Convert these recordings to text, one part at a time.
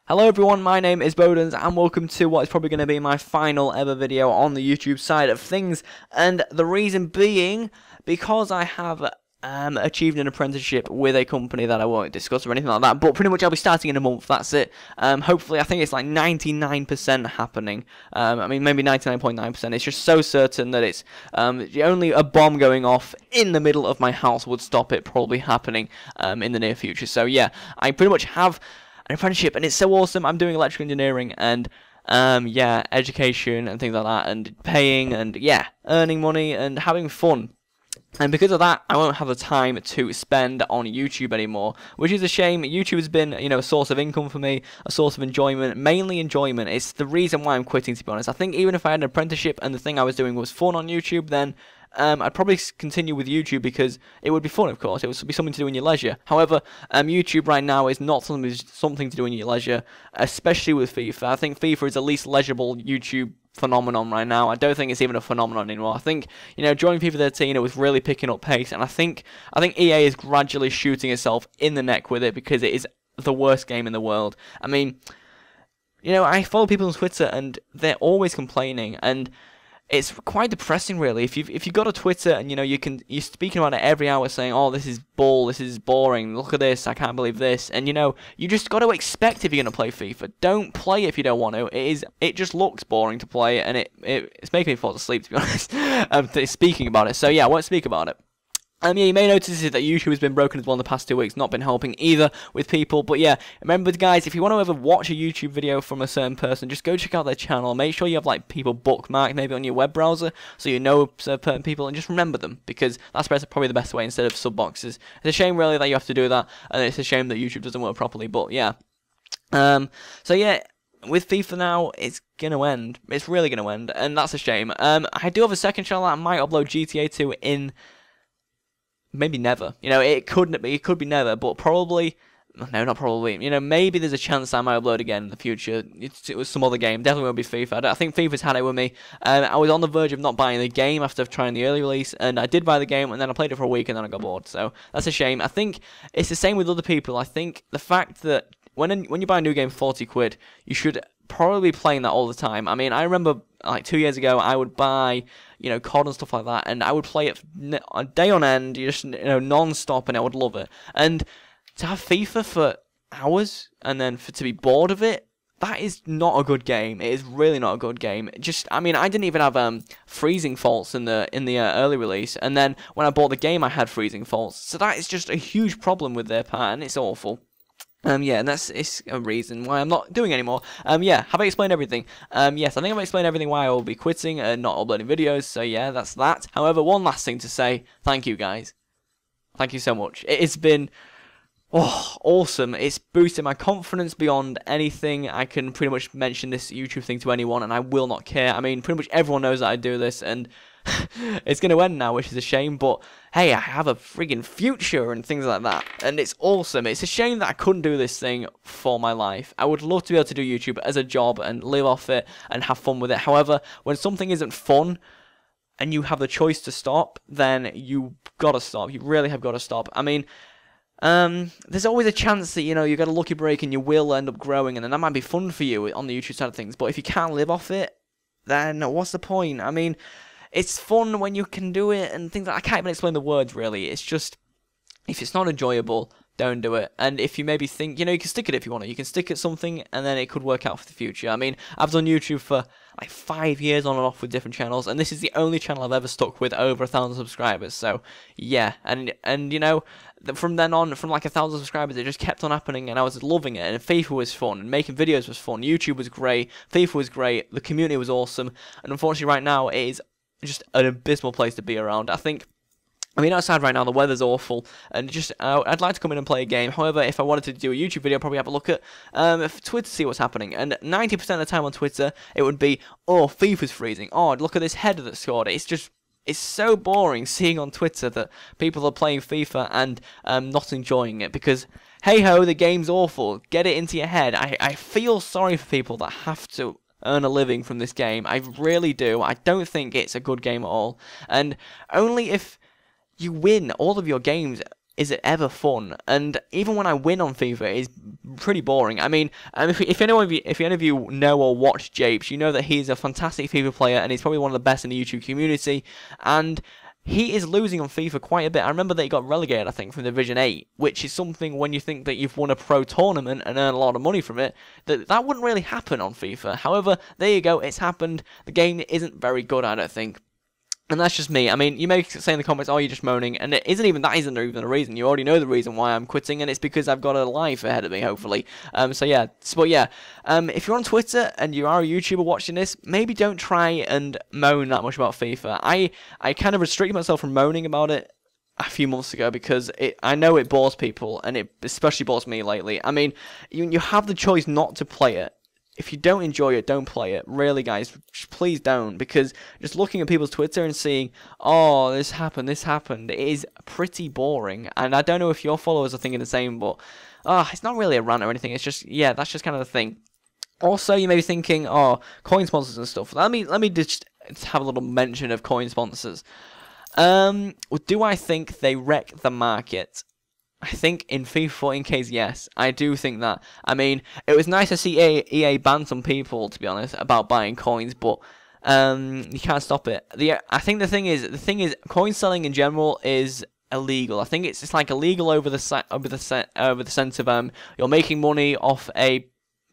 Hello everyone, my name is Bodens and welcome to what is probably going to be my final ever video on the YouTube side of things, and the reason being because I have achieved an apprenticeship with a company that I won't discuss or anything like that, but pretty much I'll be starting in a month, that's it. Hopefully, I think it's like 99% happening. I mean, maybe 99.9%. It's just so certain that it's only a bomb going off in the middle of my house would stop it probably happening in the near future. So yeah, I pretty much have an apprenticeship, and it's so awesome. I'm doing electrical engineering and yeah, education and things like that, and paying and yeah, earning money and having fun. And because of that, I won't have the time to spend on YouTube anymore, which is a shame. YouTube has been, a source of income for me, a source of enjoyment, mainly enjoyment. It's the reason why I'm quitting, to be honest. I think even if I had an apprenticeship and the thing I was doing was fun on YouTube, then I'd probably continue with YouTube because it would be fun, of course. It would be something to do in your leisure. However, YouTube right now is not something to do in your leisure, especially with FIFA. I think FIFA is the least legible YouTube phenomenon right now. I don't think it's even a phenomenon anymore. I think, during FIFA 13 it was really picking up pace, and I think EA is gradually shooting itself in the neck with it because it is the worst game in the world. I mean, I follow people on Twitter and they're always complaining, and it's quite depressing, really. If you've got a Twitter and you're speaking about it every hour, saying, "Oh, this is bull, this is boring. Look at this, I can't believe this," and you just got to expect if you're gonna play FIFA. Don't play it if you don't want to. It just looks boring to play, and it's making me fall asleep, to be honest. Speaking about it, so yeah, I won't speak about it. Yeah, you may notice that YouTube has been broken as well in the past 2 weeks, not been helping either with people, but yeah, remember guys, if you want to ever watch a YouTube video from a certain person, just go check out their channel, make sure you have like people bookmarked maybe on your web browser, so you know certain people, and just remember them, because that's probably the best way instead of sub boxes. It's a shame really that you have to do that, and it's a shame that YouTube doesn't work properly, but yeah. So yeah, with FIFA now, it's gonna end, it's really gonna end, and that's a shame. I do have a second channel that I might upload GTA to in maybe never. It could be never, but probably, no, not probably. Maybe there's a chance I might upload again in the future. It was some other game. Definitely won't be FIFA. I think FIFA's had it with me. I was on the verge of not buying the game after trying the early release, and I did buy the game, and then I played it for a week, and then I got bored. So that's a shame. I think it's the same with other people. I think the fact that when you buy a new game for 40 quid, you should probably be playing that all the time. I mean, I remember like 2 years ago, I would buy, COD and stuff like that, and I would play it day on end, just non-stop, and I would love it. And to have FIFA for hours and then to be bored of it, that is not a good game. It is really not a good game. I mean, I didn't even have freezing faults in the early release, and then when I bought the game, I had freezing faults. So that is just a huge problem with their part, and it's awful. Yeah, and it's a reason why I'm not doing anymore. Yeah, have I explained everything? Yes, I think I've explained everything why I will be quitting and not uploading videos, so yeah, that's that. However, one last thing to say, thank you guys. Thank you so much. It's been awesome. It's boosted my confidence beyond anything. I can pretty much mention this YouTube thing to anyone, and I will not care. I mean, pretty much everyone knows that I do this, and it's going to end now, which is a shame, but hey, I have a friggin' future and things like that, and it's awesome. It's a shame that I couldn't do this thing for my life. I would love to be able to do YouTube as a job and live off it and have fun with it. However, when something isn't fun and you have the choice to stop, then you gotta stop. You really have got to stop. I mean, there's always a chance that, you get a lucky break and you will end up growing, and then that might be fun for you on the YouTube side of things, but if you can't live off it, then what's the point? I mean, it's fun when you can do it and things like I can't even explain the words, really. It's just, if it's not enjoyable, don't do it. And if you maybe think, you can stick it if you want to. You can stick at something and then it could work out for the future. I mean, I've done YouTube for like 5 years on and off with different channels, and this is the only channel I've ever stuck with over 1,000 subscribers. So yeah, and from then on, from like 1,000 subscribers, it just kept on happening, and I was loving it. And FIFA was fun, and making videos was fun. YouTube was great, FIFA was great, the community was awesome, and unfortunately, right now it is just an abysmal place to be around. I mean, outside right now, the weather's awful, and I'd like to come in and play a game. However, if I wanted to do a YouTube video, I'd probably have a look at Twitter to see what's happening. And 90% of the time on Twitter, it would be, oh, FIFA's freezing. Oh, look at this header that scored. It's so boring seeing on Twitter that people are playing FIFA and not enjoying it, because hey ho, the game's awful. Get it into your head. I feel sorry for people that have to earn a living from this game. I really do. I don't think it's a good game at all. And only if you win all of your games is it ever fun? And even when I win on FIFA, it's pretty boring. I mean, if any of you know or watch Japes, you know that he's a fantastic FIFA player, and he's probably one of the best in the YouTube community, and he is losing on FIFA quite a bit. I remember that he got relegated, I think, from Division 8, which is something when you think that you've won a pro tournament and earn a lot of money from it, that wouldn't really happen on FIFA. However, there you go, it's happened. The game isn't very good, I don't think. And that's just me. I mean, you may say in the comments, oh, you're just moaning, and that isn't even a reason. You already know the reason why I'm quitting, and it's because I've got a life ahead of me, hopefully. If you're on Twitter and you are a YouTuber watching this, maybe don't try and moan that much about FIFA. I kind of restricted myself from moaning about it a few months ago because I know it bores people, and it especially bores me lately. I mean, you have the choice not to play it. If you don't enjoy it, don't play it. Really, guys, please don't. Because just looking at people's Twitter and seeing, oh, this happened, it is pretty boring. And I don't know if your followers are thinking the same, but it's not really a rant or anything. It's just, yeah, that's just kind of the thing. Also, you may be thinking, oh, coin sponsors and stuff. Let me just have a little mention of coin sponsors. Do I think they wreck the market? I think in FIFA 14 case, yes. I do think that. I mean, it was nice to see EA ban some people, to be honest, about buying coins, but you can't stop it. I think the thing is, coin selling in general is illegal. I think it's like illegal over the sense of you're making money off a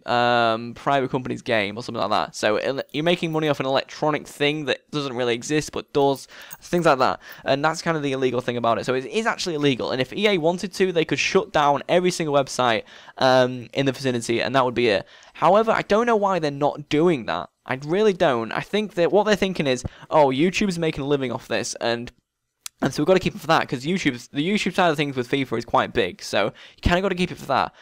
private company's game or something like that. So you're making money off an electronic thing that doesn't really exist but does, things like that. And that's kind of the illegal thing about it. So it is actually illegal. And if EA wanted to, they could shut down every single website in the vicinity, and that would be it. However, I don't know why they're not doing that. I really don't. I think that what they're thinking is, oh, YouTube's making a living off this, and so we've got to keep it for that, because the YouTube side of things with FIFA is quite big, so you kind of got to keep it for that.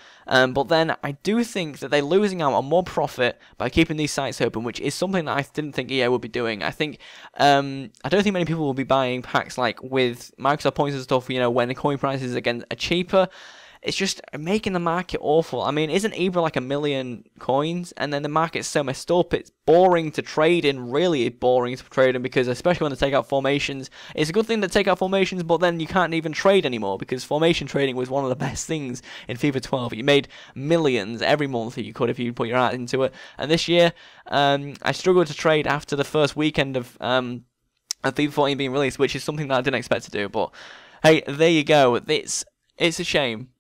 But then I do think that they're losing out on more profit by keeping these sites open, which is something that I didn't think EA would be doing. I think I don't think many people will be buying packs like with Microsoft points and stuff, you know, when the coin prices again are cheaper. It's just making the market awful. I mean, isn't Ebra like 1 million coins? And then the market's so messed up, it's boring to trade in, really boring to trade in, because especially when they take out formations, it's a good thing to take out formations, but then you can't even trade anymore, because formation trading was one of the best things in FIFA 12. You made millions every month that you could if you put your heart into it. And this year, I struggled to trade after the first weekend of FIFA 14 being released, which is something that I didn't expect to do. But hey, there you go. It's a shame.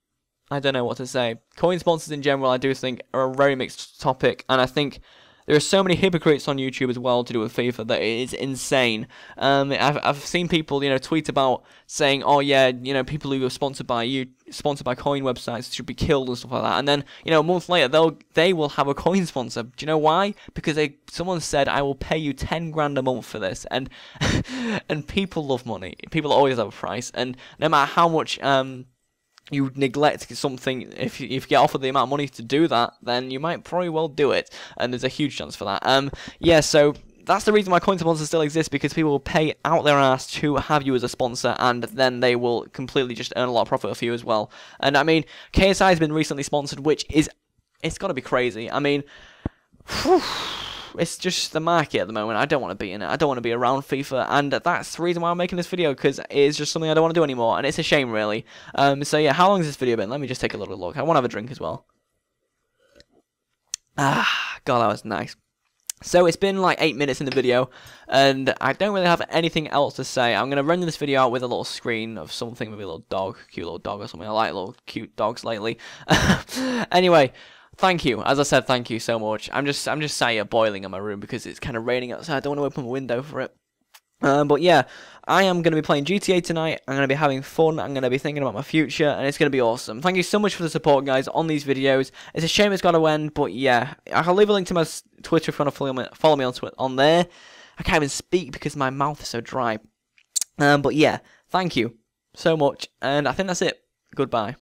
I don't know what to say. Coin sponsors in general, I do think, are a very mixed topic, and I think there are so many hypocrites on YouTube as well to do with FIFA that it is insane. I've seen people, you know, tweet about saying, oh yeah, you know, people who are sponsored by coin websites should be killed and stuff like that. And then, you know, a month later, they will have a coin sponsor. Do you know why? Because someone said, I will pay you 10 grand a month for this, and and people love money. People always have a price, and no matter how much you neglect something, if you get offered the amount of money to do that, then you might probably well do it, and there's a huge chance for that. Yeah, so that's the reason why coin sponsors still exist, because people will pay out their ass to have you as a sponsor, and then they will completely just earn a lot of profit off you as well. And I mean, KSI has been recently sponsored, which is, it's got to be crazy. I mean, whew, it's just the market at the moment. I don't want to be in it. I don't want to be around FIFA, and that's the reason why I'm making this video, because it is just something I don't want to do anymore, and it's a shame, really. So yeah, how long has this video been? Let me just take a little look. I want to have a drink as well. Ah, God, that was nice. So it's been like 8 minutes in the video, and I don't really have anything else to say. I'm going to run this video out with a little screen of something, maybe a little dog, cute little dog or something. I like little cute dogs lately. Anyway, thank you. As I said, thank you so much. I'm just sat here boiling in my room because it's kind of raining outside. I don't want to open my window for it. But yeah, I am going to be playing GTA tonight. I'm going to be having fun. I'm going to be thinking about my future, and it's going to be awesome. Thank you so much for the support, guys, on these videos. It's a shame it's got to end, but yeah, I'll leave a link to my Twitter if you want to follow me on there. I can't even speak because my mouth is so dry. But yeah, thank you so much, and I think that's it. Goodbye.